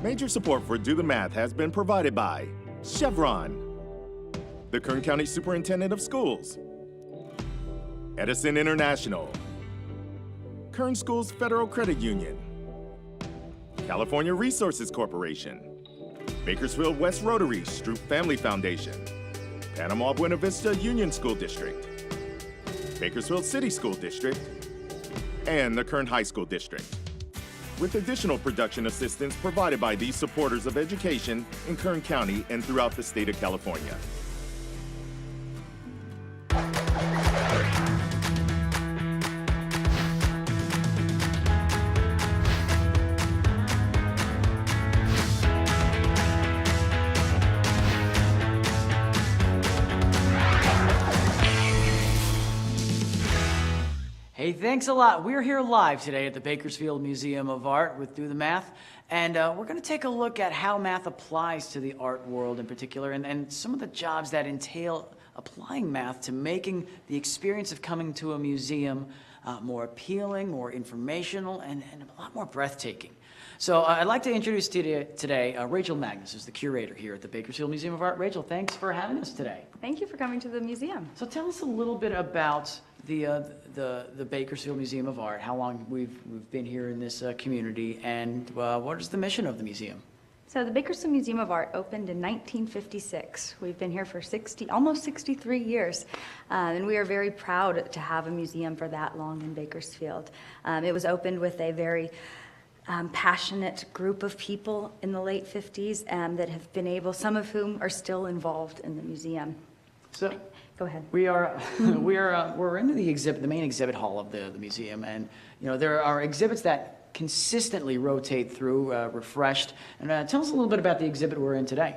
Major support for Do the Math has been provided by Chevron, the Kern County Superintendent of Schools, Edison International, Kern Schools Federal Credit Union, California Resources Corporation, Bakersfield West Rotary Stroop Family Foundation, Panama Buena Vista Union School District, Bakersfield City School District, and the Kern High School District, with additional production assistance provided by these supporters of education in Kern County and throughout the state of California. Hey, thanks a lot. We're here live today at the Bakersfield Museum of Art with Do the Math, and we're going to take a look at how math applies to the art world in particular, and some of the jobs that entail applying math to making the experience of coming to a museum more appealing, more informational, and a lot more breathtaking. So I'd like to introduce to you today Rachel Magnus, who's the curator here at the Bakersfield Museum of Art. Rachel, thanks for having us today. Thank you for coming to the museum. So tell us a little bit about the Bakersfield Museum of Art, how long we've been here in this community, and what is the mission of the museum? So the Bakersfield Museum of Art opened in 1956. We've been here for almost 63 years, and we are very proud to have a museum for that long in Bakersfield. It was opened with a very passionate group of people in the late 50s that have been able, some of whom are still involved in the museum. So go ahead. we're in the main exhibit hall of the museum, and there are exhibits that consistently rotate through, refreshed. And tell us a little bit about the exhibit we're in today.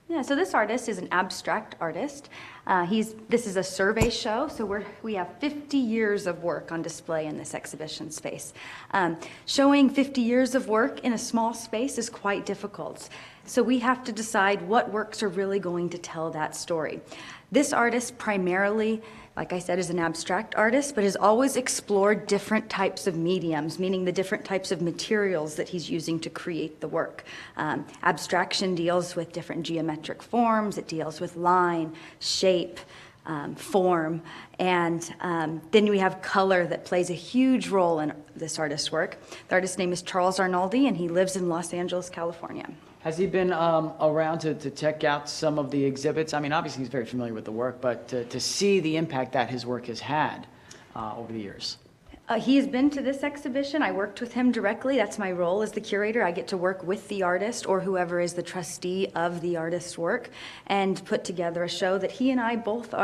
Yeah, so this artist is an abstract artist. This is a survey show, so we have 50 years of work on display in this exhibition space. Showing 50 years of work in a small space is quite difficult. So we have to decide what works are really going to tell that story. This artist primarily, like I said, is an abstract artist, but has always explored different types of mediums, meaning the different types of materials that he's using to create the work. Abstraction deals with different geometric forms, it deals with line, shape, form, and then we have color that plays a huge role in this artist's work. The artist's name is Charles Arnoldi, and he lives in Los Angeles, California. Has he been around to check out some of the exhibits? I mean, obviously he's very familiar with the work, but to see the impact that his work has had over the years. He has been to this exhibition. I worked with him directly. That's my role as the curator. I get to work with the artist or whoever is the trustee of the artist's work and put together a show that he and I both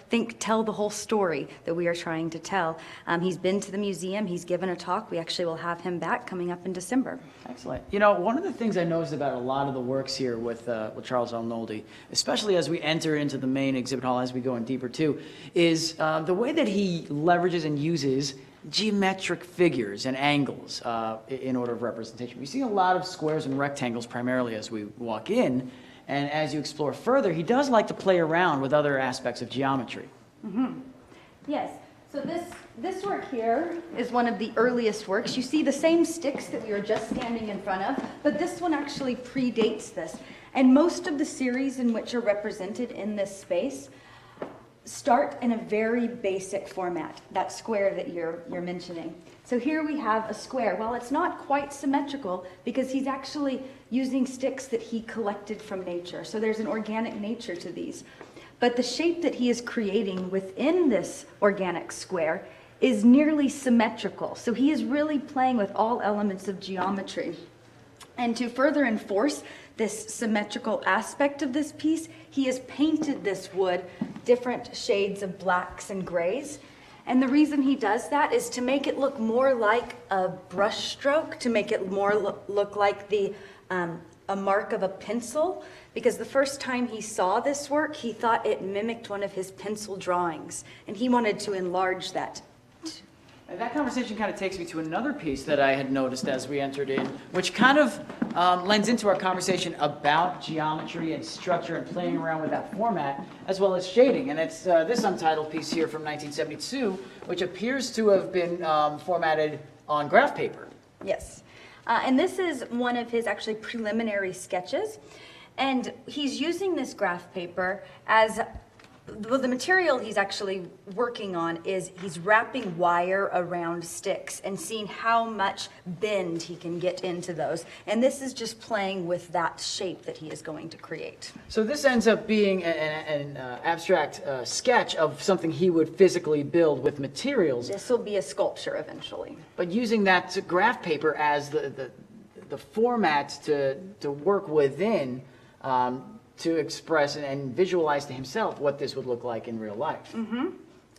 think tell the whole story that we are trying to tell. He's been to the museum. He's given a talk. We actually will have him back coming up in December. Excellent. One of the things I noticed about a lot of the works here with Charles Arnoldi, especially as we enter into the main exhibit hall, as we go in deeper too, is the way that he leverages and uses geometric figures and angles in order of representation. We see a lot of squares and rectangles primarily as we walk in, and as you explore further, he does like to play around with other aspects of geometry. Mm-hmm. Yes. So this work here is one of the earliest works. You see the same sticks that we were just standing in front of, but this one actually predates this. And most of the series in which are represented in this space start in a very basic format, that square that you're mentioning. So here we have a square. Well, it's not quite symmetrical because he's actually using sticks that he collected from nature. So there's an organic nature to these. But the shape that he is creating within this organic square is nearly symmetrical. So he is really playing with all elements of geometry. And to further enforce this symmetrical aspect of this piece, he has painted this wood different shades of blacks and grays. And the reason he does that is to make it look more like a brush stroke, to make it more look like a mark of a pencil, because the first time he saw this work, he thought it mimicked one of his pencil drawings, and he wanted to enlarge that. And that conversation kind of takes me to another piece that I had noticed as we entered in, which kind of lends into our conversation about geometry and structure and playing around with that format, as well as shading. And it's this untitled piece here from 1972, which appears to have been formatted on graph paper. Yes. And this is one of his actually preliminary sketches. And he's using this graph paper as, well, the material he's actually working on is he's wrapping wire around sticks and seeing how much bend he can get into those. And this is just playing with that shape that he is going to create. So this ends up being an abstract sketch of something he would physically build with materials. This will be a sculpture eventually. But using that graph paper as the format to work within, to express and visualize to himself what this would look like in real life. Mm-hmm.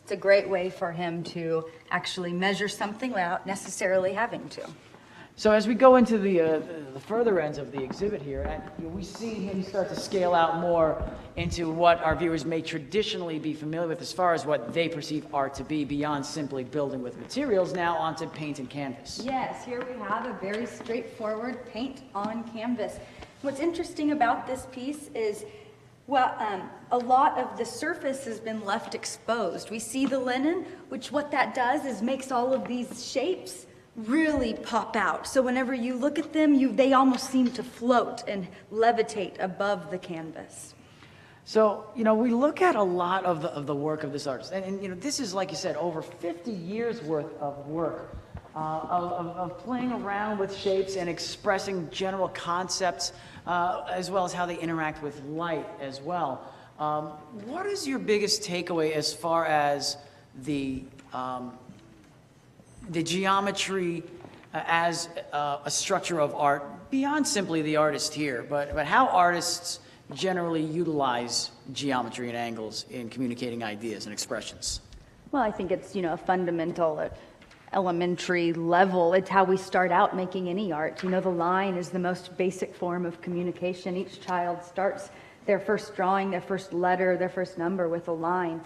It's a great way for him to actually measure something without necessarily having to. So as we go into the further ends of the exhibit here, we see him start to scale out more into what our viewers may traditionally be familiar with as far as what they perceive art to be, beyond simply building with materials, now onto paint and canvas. Yes, here we have a very straightforward paint on canvas. What's interesting about this piece is, well, a lot of the surface has been left exposed. We see the linen, which what that does is makes all of these shapes really pop out. So whenever you look at them, they almost seem to float and levitate above the canvas. So, we look at a lot of the work of this artist, and this is, like you said, over 50 years worth of work. Of playing around with shapes and expressing general concepts, as well as how they interact with light as well. What is your biggest takeaway as far as the geometry as a structure of art, beyond simply the artist here, but how artists generally utilize geometry and angles in communicating ideas and expressions? Well, I think it's, a fundamental elementary level. It's how we start out making any art. The line is the most basic form of communication. Each child starts their first drawing, their first letter, their first number with a line.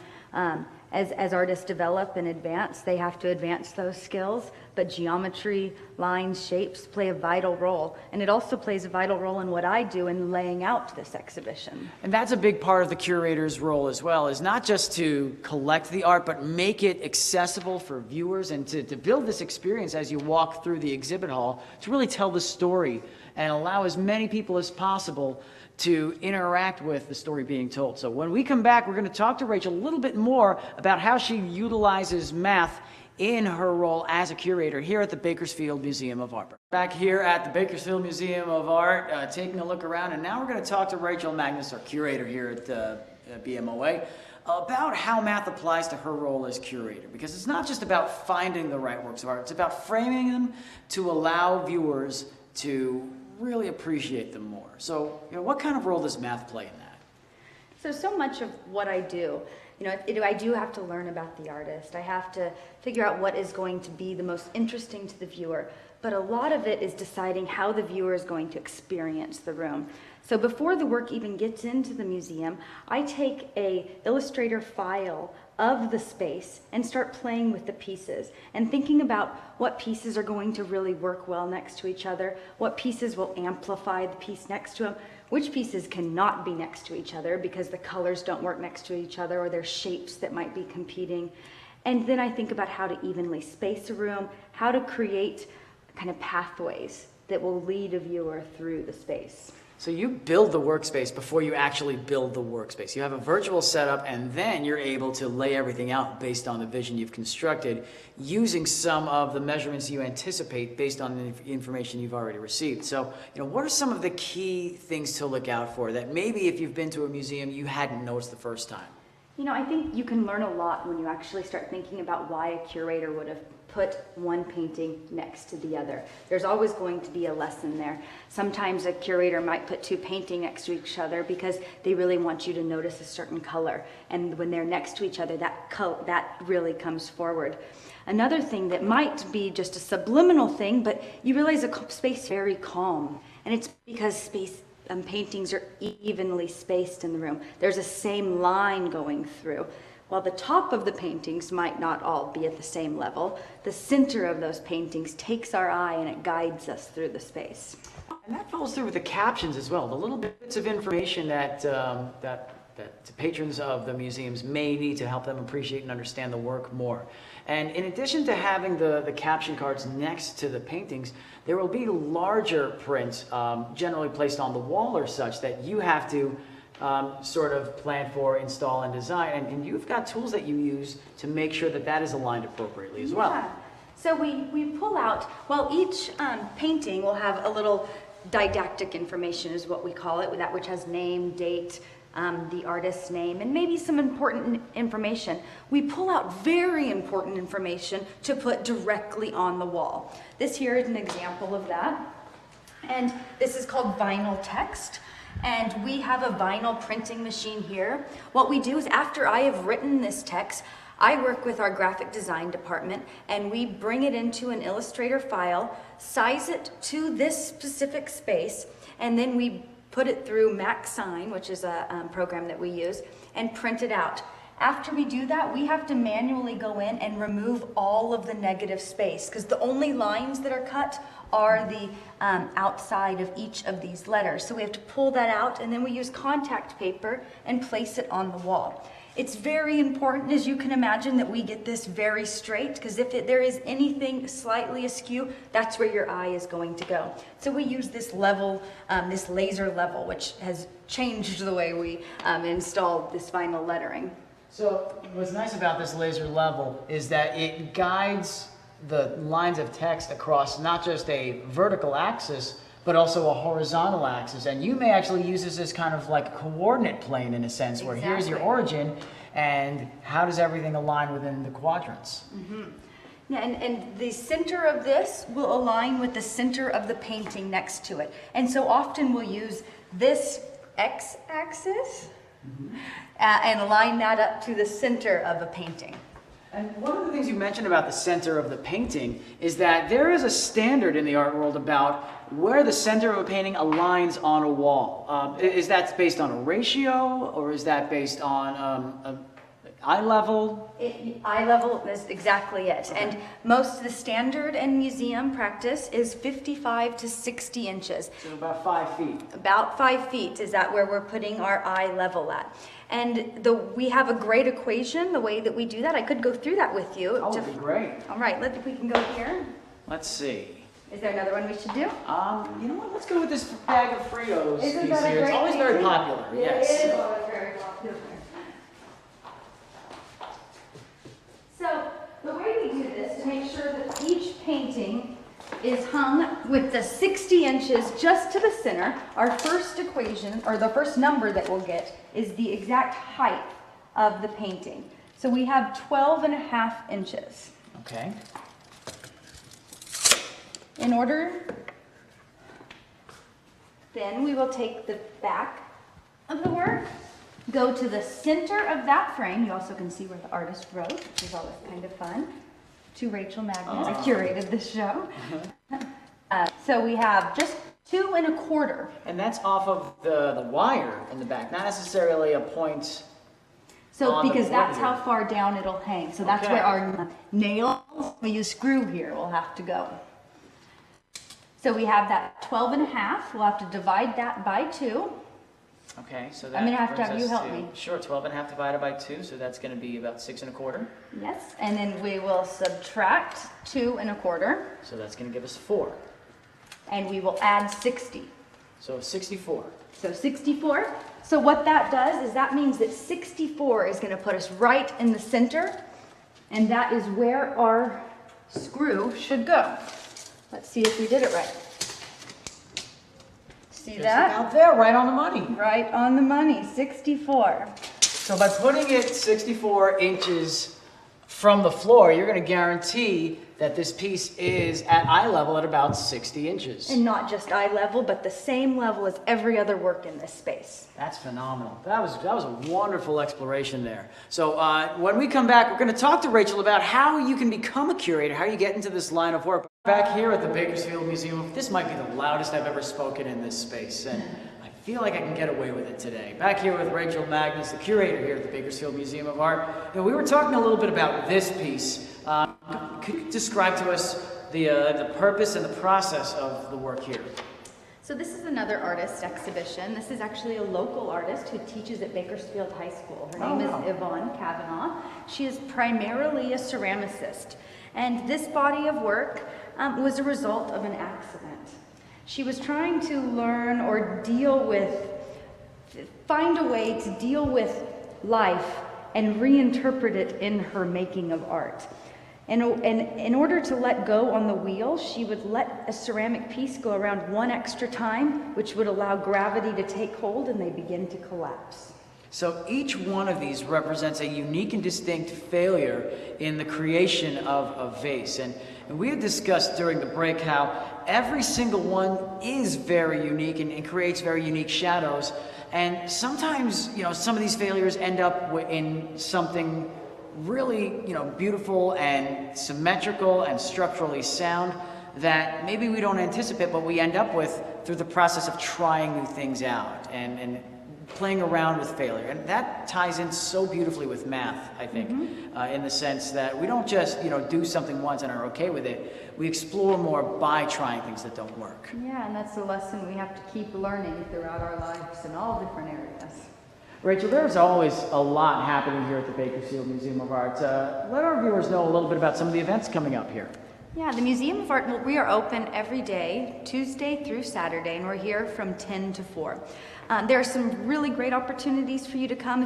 As artists develop and advance, they have to advance those skills, but geometry, lines, shapes play a vital role. And it also plays a vital role in what I do in laying out this exhibition. And that's a big part of the curator's role as well, is not just to collect the art, but make it accessible for viewers and to build this experience as you walk through the exhibit hall, to really tell the story and allow as many people as possible to interact with the story being told. So when we come back, we're going to talk to Rachel a little bit more about how she utilizes math in her role as a curator here at the Bakersfield Museum of Art. Back here at the Bakersfield Museum of Art, taking a look around, and now we're going to talk to Rachel Magnus, our curator here at BMOA, about how math applies to her role as curator. Because it's not just about finding the right works of art, it's about framing them to allow viewers to really appreciate them more. So, what kind of role does math play in that? So much of what I do, I do have to learn about the artist. I have to figure out what is going to be the most interesting to the viewer. But a lot of it is deciding how the viewer is going to experience the room. So before the work even gets into the museum, I take a Illustrator file of the space and start playing with the pieces and thinking about what pieces are going to really work well next to each other, what pieces will amplify the piece next to them, which pieces cannot be next to each other because the colors don't work next to each other or there's shapes that might be competing. And then I think about how to evenly space a room, how to create kind of pathways that will lead a viewer through the space. So you build the workspace before you actually build the workspace. You have a virtual setup, and then you're able to lay everything out based on the vision you've constructed, using some of the measurements you anticipate based on the information you've already received. So, what are some of the key things to look out for that maybe if you've been to a museum you hadn't noticed the first time? I think you can learn a lot when you actually start thinking about why a curator would have put one painting next to the other. There's always going to be a lesson there. Sometimes a curator might put two paintings next to each other because they really want you to notice a certain color. And when they're next to each other, that really comes forward. Another thing that might be just a subliminal thing, but you realize a space is very calm. And it's because paintings are evenly spaced in the room. There's a same line going through. While the top of the paintings might not all be at the same level, the center of those paintings takes our eye and it guides us through the space. And that follows through with the captions as well, the little bits of information that patrons of the museums may need to help them appreciate and understand the work more. And in addition to having the caption cards next to the paintings, there will be larger prints generally placed on the wall or such that you have to sort of plan for, install, and design. And you've got tools that you use to make sure that that is aligned appropriately as well. So we pull out, well, each painting will have a little didactic information is what we call it, that which has name, date, the artist's name, and maybe some important information. We pull out very important information to put directly on the wall. This here is an example of that. And this is called vinyl text. And we have a vinyl printing machine here. What we do is after I have written this text, I work with our graphic design department and we bring it into an Illustrator file, size it to this specific space, and then we put it through MaxSign, which is a program that we use, and print it out. After we do that, we have to manually go in and remove all of the negative space because the only lines that are cut are the outside of each of these letters. So we have to pull that out, and then we use contact paper and place it on the wall. It's very important, as you can imagine, that we get this very straight, because if there is anything slightly askew, that's where your eye is going to go. So we use this level, this laser level, which has changed the way we installed this vinyl lettering. So what's nice about this laser level is that it guides the lines of text across not just a vertical axis, but also a horizontal axis. And you may actually use this as kind of like a coordinate plane in a sense, where here's your origin and how does everything align within the quadrants. Mm-hmm. Yeah, and the center of this will align with the center of the painting next to it. And so often we'll use this x-axis and align that up to the center of a painting. And one of the things you mentioned about the center of the painting is that there is a standard in the art world about where the center of a painting aligns on a wall. Is that based on a ratio, or is that based on eye level? Eye level is exactly it. Okay. And most of the standard in museum practice is 55 to 60 inches. So about 5 feet. About 5 feet is that where we're putting our eye level at. And we have a great equation, the way that we do that. I could go through that with you. Oh, that'd be great. All right, we can go here. Let's see. Is there another one we should do? You know what? Let's go with this bag of Fritos. Isn't that a great It's always painting? very popular. Yes. It is always very popular. So the way we do this to make sure that each painting is hung with the 60 inches just to the center, our first equation, or the first number that we'll get, is the exact height of the painting. So we have 12.5 inches. Okay. In order, then we will take the back of the work, go to the center of that frame. You also can see where the artist wrote, which is always kind of fun. To Rachel Magnus, I curated this show. So we have just 2 1/4. And that's off of the wire in the back, not necessarily a point. So because that's how far down it'll hang. So that's where our nails, we use screw here, will have to go. So we have that 12.5. We'll have to divide that by 2. Okay, so that I'm gonna have to brings have you us help to- me. Sure, 12.5 divided by 2, so that's going to be about 6 1/4. Yes, and then we will subtract 2 1/4, So that's going to give us 4. and we will add 60. So 64. So 64. So what that does is that means that 64 is going to put us right in the center, and that is where our screw should go. Let's see if we did it right. See Just that? out there, right on the money. Right on the money, 64. So by putting it 64 inches from the floor, you're going to guarantee that this piece is at eye level at about 60 inches. And not just eye level, but the same level as every other work in this space. That's phenomenal. That was a wonderful exploration there. So when we come back, we're going to talk to Rachel about how you can become a curator, how you get into this line of work. Back here at the Bakersfield Museum, this might be the loudest I've ever spoken in this space, and I feel like I can get away with it today. Back here with Rachel Magnus, the curator here at the Bakersfield Museum of Art. And we were talking a little bit about this piece. Could you describe to us the purpose and the process of the work here? So this is another artist exhibition. This is actually a local artist who teaches at Bakersfield High School. Her name is Yvonne Kavanaugh. She is primarily a ceramicist. And this body of work was a result of an accident. She was trying to learn or find a way to deal with life and reinterpret it in her making of art. And in order to let go on the wheel, she would let a ceramic piece go around one extra time, which would allow gravity to take hold and they begin to collapse. So each one of these represents a unique and distinct failure in the creation of a vase. And we had discussed during the break how every single one is very unique and creates very unique shadows. And sometimes, some of these failures end up in something really, beautiful and symmetrical and structurally sound that maybe we don't anticipate, but we end up with through the process of trying new things out and playing around with failure. And that ties in so beautifully with math, I think, in the sense that we don't just, do something once and are okay with it. We explore more by trying things that don't work. Yeah, and that's a lesson we have to keep learning throughout our lives in all different areas. Rachel, there's always a lot happening here at the Bakersfield Museum of Art. Let our viewers know a little bit about some of the events coming up here. Yeah, the Museum of Art, we are open every day, Tuesday through Saturday, and we're here from 10 to 4. There are some really great opportunities for you to come.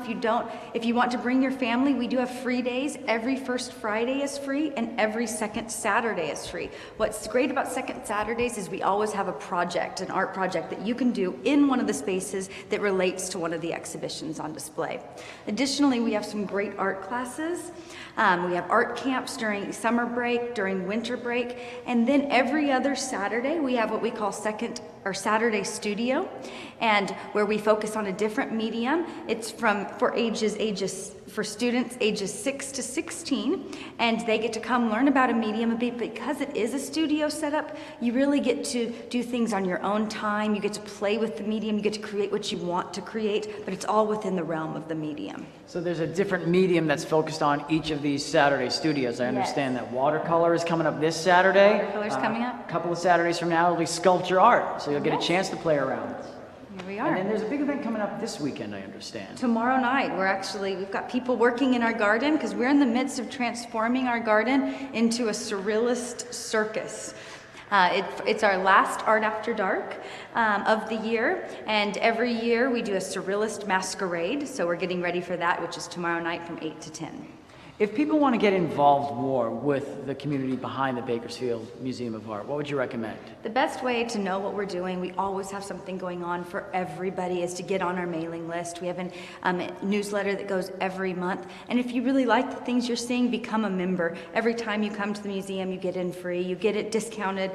If you want to bring your family, we do have free days. Every first Friday is free and every second Saturday is free. What's great about second Saturdays is we always have a project, an art project that you can do in one of the spaces that relates to one of the exhibitions on display. Additionally, we have some great art classes. We have art camps during summer break, during winter break, and then every other Saturday we have what we call Saturday Studio, and where we focus on a different medium. It's for students ages 6 to 16, and they get to come learn about a medium a bit. Because it is a studio setup, you really get to do things on your own time. You get to play with the medium, you get to create what you want to create, but it's all within the realm of the medium. So there's a different medium that's focused on each of these Saturday studios. I understand that watercolor is coming up this Saturday. Watercolor's coming up. A couple of Saturdays from now it'll be sculpture art, so you'll get a chance to play around. Here we are. And then there's a big event coming up this weekend, I understand. Tomorrow night, we've got people working in our garden because we're in the midst of transforming our garden into a surrealist circus. It's our last Art After Dark of the year, and every year we do a surrealist masquerade, so we're getting ready for that, which is tomorrow night from 8 to 10. If people want to get involved more with the community behind the Bakersfield Museum of Art, what would you recommend? The best way to know what we're doing, we always have something going on for everybody, is to get on our mailing list. We have a newsletter that goes every month, and if you really like the things you're seeing, become a member. Every time you come to the museum, you get in free. You get at discounted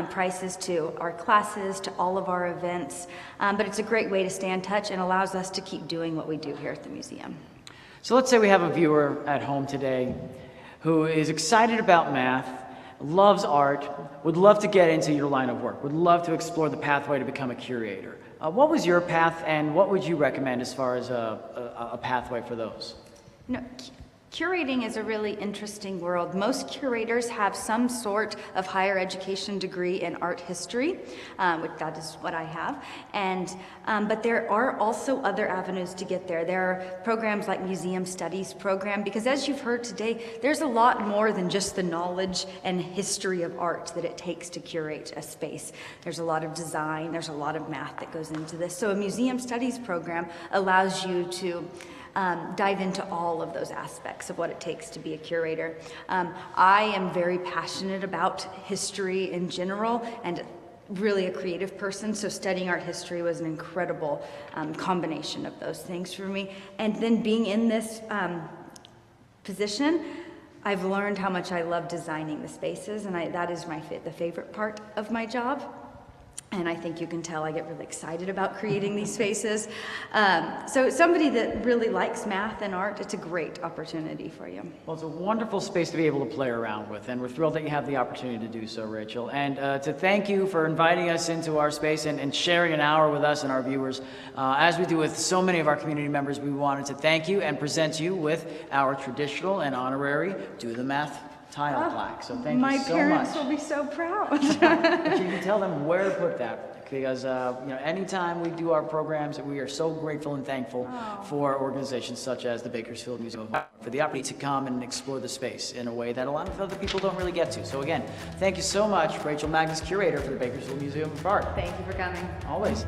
prices to our classes, to all of our events, but it's a great way to stay in touch and allows us to keep doing what we do here at the museum. So let's say we have a viewer at home today who is excited about math, loves art, would love to get into your line of work, would love to explore the pathway to become a curator. What was your path, and what would you recommend as far as a pathway for those? Curating is a really interesting world. Most curators have some sort of higher education degree in art history, which that is what I have. But there are also other avenues to get there. There are programs like Museum Studies program, because as you've heard today, there's a lot more than just the knowledge and history of art that it takes to curate a space. There's a lot of design, there's a lot of math that goes into this. So a Museum Studies program allows you to dive into all of those aspects of what it takes to be a curator. I am very passionate about history in general and really a creative person, so studying art history was an incredible combination of those things for me. And then being in this position, I've learned how much I love designing the spaces, and that is the favorite part of my job. And I think you can tell I get really excited about creating these spaces. So somebody that really likes math and art, it's a great opportunity for you. Well, it's a wonderful space to be able to play around with, and we're thrilled that you have the opportunity to do so, Rachel. And to thank you for inviting us into our space and sharing an hour with us and our viewers. As we do with so many of our community members, we wanted to thank you and present you with our traditional and honorary Do the Math tile plaque. So thank My you so parents much. will be so proud. But you can tell them where to put that. Because anytime we do our programs, we are so grateful and thankful for organizations such as the Bakersfield Museum of Art for the opportunity to come and explore the space in a way that a lot of other people don't really get to. So again, thank you so much, Rachel Magnus, curator for the Bakersfield Museum of Art. Thank you for coming. Always.